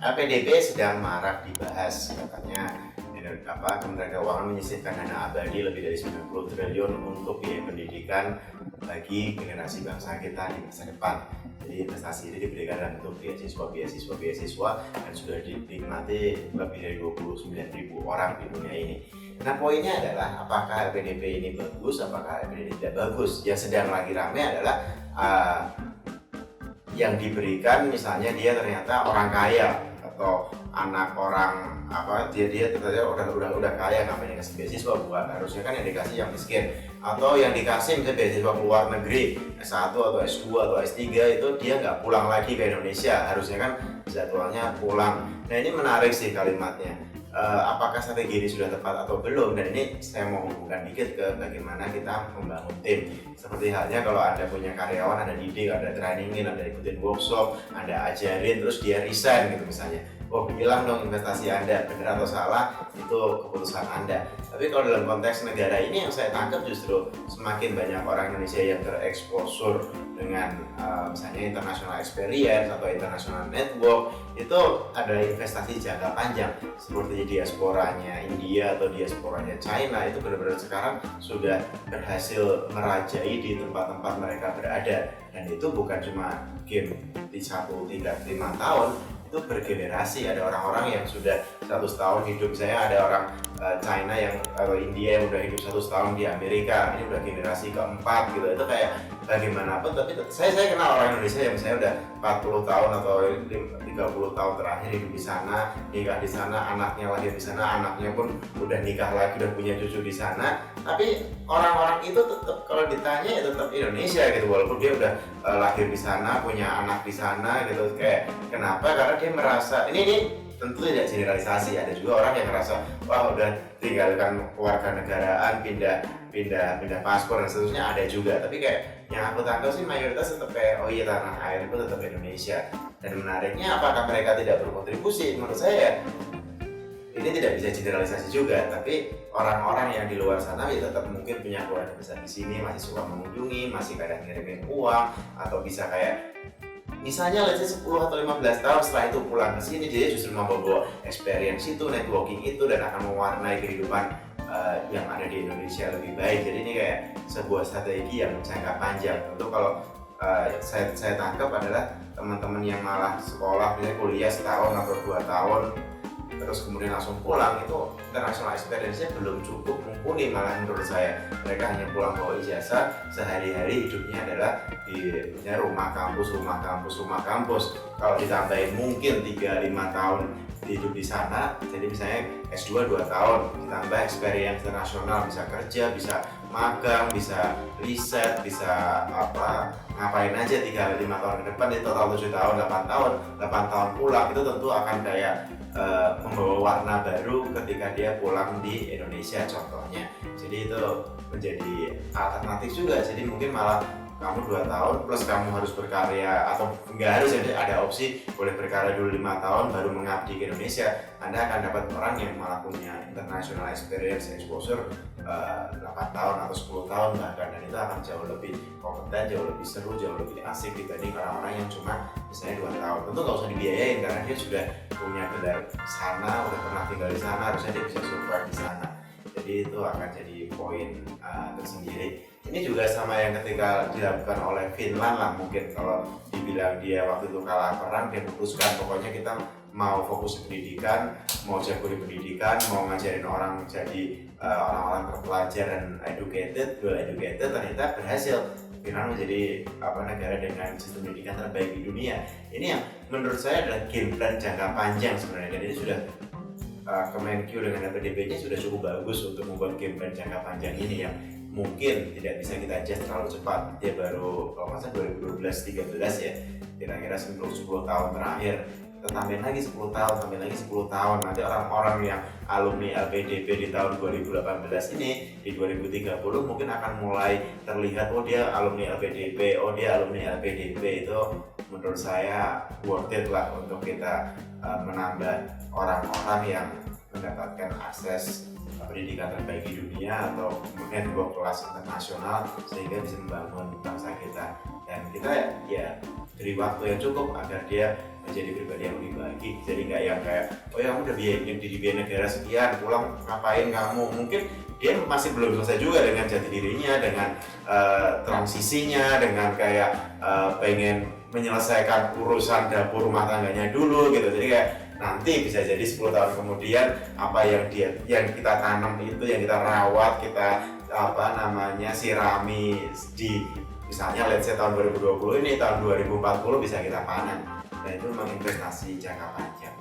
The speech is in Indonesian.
LPDP sedang marak dibahas, katanya Kementerian Keuangan menyisihkan dana abadi lebih dari 90 triliun untuk biaya pendidikan bagi generasi bangsa kita di masa depan. Jadi investasi ini diberikan dalam bentuk beasiswa dan sudah dinikmati lebih dari 29.000 orang di dunia ini. Nah, poinnya adalah apakah LPDP ini bagus, apakah LPDP tidak bagus. Yang sedang lagi ramai adalah yang diberikan, misalnya dia ternyata orang kaya atau anak orang dia ternyata udah kaya, ngapain dikasih beasiswa, bukan, harusnya kan yang dikasih yang miskin, atau yang dikasih misalnya beasiswa ke luar negeri S1 atau S2 atau S3 itu dia nggak pulang lagi ke Indonesia, harusnya kan jadwalnya pulang. Nah, ini menarik sih kalimatnya. Apakah strategi ini sudah tepat atau belum, dan ini saya mau hubungkan dikit ke bagaimana kita membangun tim. Seperti halnya kalau Anda punya karyawan, Anda didik, Anda trainingin, Anda ikutin workshop, Anda ajarin, terus dia resign gitu misalnya, oh hilang dong investasi Anda, benar atau salah itu keputusan Anda. Tapi kalau dalam konteks negara ini yang saya tangkap justru semakin banyak orang Indonesia yang tereksposur dengan misalnya international experience atau international network, itu adalah investasi jangka panjang. Seperti diasporanya India atau diasporanya China, itu benar-benar sekarang sudah berhasil merajai di tempat-tempat mereka berada, dan itu bukan cuma game di 1-3-5 tahun, itu bergenerasi. Ada orang-orang yang sudah 100 tahun hidup. Saya ada orang China yang atau India yang udah hidup 100 tahun di Amerika, ini udah generasi keempat gitu. Itu kayak bagaimanapun, tapi saya kenal orang Indonesia yang saya udah 40 tahun atau 30 tahun terakhir hidup di sana, nikah di sana, anaknya lahir di sana, anaknya pun udah nikah lagi, udah punya cucu di sana. Tapi orang-orang itu tetap, kalau ditanya ya tetap Indonesia gitu, walaupun dia udah lahir di sana, punya anak di sana gitu. Kayak kenapa? Karena dia merasa ini tentu tidak generalisasi, ada juga orang yang merasa wah udah tinggalkan keluarga negaraan, pindah paspor dan seterusnya, ada juga. Tapi kayak yang aku tangkap sih mayoritas tetap kayak oh iya, tanah air itu tetap Indonesia. Dan menariknya, apakah mereka tidak berkontribusi? Menurut saya ini tidak bisa generalisasi juga, tapi orang-orang yang di luar sana ya tetap mungkin punya keluarga besar di sini, masih suka mengunjungi, masih kadang ngirimin uang, atau bisa kayak misalnya let's say 10 atau 15 tahun setelah itu pulang ke sini, dia justru membawa experience itu, networking itu, dan akan mewarnai kehidupan yang ada di Indonesia lebih baik. Jadi ini kayak sebuah strategi yang jangka panjang. Tentu kalau saya tangkap adalah teman-teman yang malah sekolah, misalnya kuliah setahun atau 2 tahun terus kemudian langsung pulang, itu international experience-nya belum cukup mumpuni. Malah menurut saya mereka hanya pulang bawa ijazah, sehari-hari hidupnya adalah di rumah kampus. Kalau ditambahin mungkin 3-5 tahun hidup di sana, jadi misalnya S2 2 tahun ditambah experience internasional, bisa kerja, bisa magang, bisa riset, bisa ngapain aja 3-5 tahun ke depan, itu total 7 tahun, 8 tahun pulang, itu tentu akan kayak membawa warna baru ketika dia pulang di Indonesia contohnya. Jadi itu menjadi alternatif juga. Jadi mungkin malah kamu 2 tahun plus kamu harus berkarya, atau nggak harus, jadi ada opsi boleh berkarya dulu 5 tahun baru mengabdi ke Indonesia. Anda akan dapat orang yang malah punya international experience, exposure 8 tahun atau 10 tahun bahkan, dan itu akan jauh lebih kompeten, jauh lebih seru, jauh lebih asik dibanding orang-orang yang cuma misalnya 2 tahun. Tentu nggak usah dibiayain karena dia sudah punya gelar sana, udah pernah tinggal di sana, harusnya dia bisa survive di sana. Jadi itu akan jadi poin tersendiri. Ini juga sama yang ketika dilakukan oleh Finland lah, mungkin kalau dibilang dia waktu itu kalah perang, dia putuskan pokoknya kita mau fokus di pendidikan, mau jago di pendidikan, mau ngajarin orang jadi orang-orang terpelajar dan well educated, ternyata berhasil. Finland menjadi negara dengan sistem pendidikan terbaik di dunia. Ini yang menurut saya adalah game plan jangka panjang sebenarnya, dan ini sudah Kemenkyu dengan LPDP-nya sudah cukup bagus untuk membuat game plan jangka panjang ini yang mungkin tidak bisa kita adjust terlalu cepat. Dia baru kalau masa 2012-13 ya, kira-kira 10 tahun terakhir. Kita tambahin lagi 10 tahun, nanti orang-orang yang alumni LPDP di tahun 2018 ini di 2030 mungkin akan mulai terlihat oh dia alumni LPDP, itu menurut saya worth it lah untuk kita menambah orang-orang yang mendapatkan akses pendidikan terbaik di dunia atau network kelas internasional sehingga bisa membangun bangsa kita. Dan kita ya beri waktu yang cukup agar dia menjadi pribadi yang lebih baik. Jadi nggak yang kayak oh ya kamu udah biaya negara sekian, pulang ngapain kamu, mungkin dia masih belum selesai juga dengan jati dirinya, dengan transisinya, dengan kayak pengen menyelesaikan urusan dapur rumah tangganya dulu gitu. Jadi kayak nanti bisa jadi 10 tahun kemudian apa yang kita tanam itu, yang kita rawat, kita sirami di misalnya let's say tahun 2020 ini, tahun 2040 bisa kita panen. Dan itu memang investasi jangka panjang.